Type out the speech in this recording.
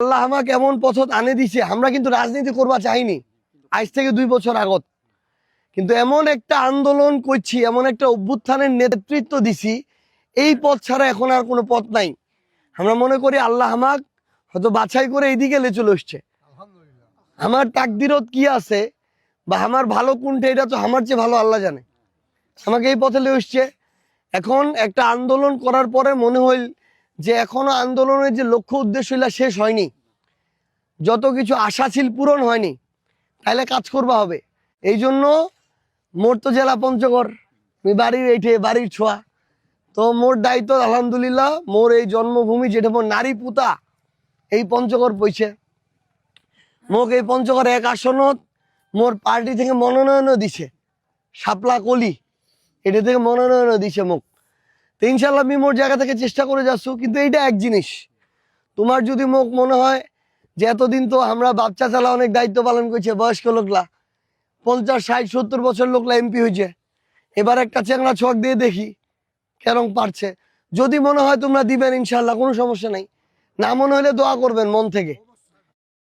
আল্লাহ আমাকে এমন পথত আনে দিছে, আমরা কিন্তু রাজনীতি করবা চাইনি আজ থেকে 2 বছর আগত, কিন্তু এমন একটা আন্দোলন করছি, এমন একটা অভ্যুত্থানের নেতৃত্ব দিছি, এই পথ ছাড়া এখন আর কোনো পথ নাই। আমরা মনে করি আল্লাহ আমাক হয়তো বাছাই করে এইদিকে লে চলে এসছে। আমার তাকদিরত কি আছে বা আমার ভালো কোনটা, এটা তো আমার চেয়ে ভালো আল্লাহ জানে। আমাকে এই পথে লে এসছে। এখন একটা আন্দোলন করার পরে মনে হইল যে এখনো আন্দোলনের যে লক্ষ্য উদ্দেশ্য শেষ হয়নি, যত কিছু আশা ছিল পূরণ হয়নি, তাইলে কাজ করবা হবে। এই জন্য মোর তো জেলা পঞ্চগড়, বাড়ির এইঠে, বাড়ির ছোঁয়া, তো মোর দায়িত্ব আলহামদুলিল্লাহ মোর এই জন্মভূমি যেটা মোর নারী পুতা, এই পঞ্চগড় পইছে। মোক এই পঞ্চগড় 1 আসনত মোর পার্টি থেকে মনোনয়নও দিছে, শাপলা কলি এটা থেকে মনোনয়নও দিছে মোক। তো ইনশাল্লাহ আমি মোর জায়গা থেকে চেষ্টা করে যাচ্ছি। কিন্তু এইটা এক জিনিস, তোমার যদি মোক মনে হয় যে এতদিন তো আমরা বাচ্চা চালা অনেক দায়িত্ব পালন করছে, বয়স্ক লোকলা 50, 60, 70 বছর লোকলা এমপি হয়েছে, এবার একটা চ্যাংড়া ছক দিয়ে দেখি কেরম পারছে। যদি মনে হয় তোমরা দিবেন ইনশাল্লাহ, কোনো সমস্যা নাই। না মনে হলে দোয়া করবেন মন থেকে।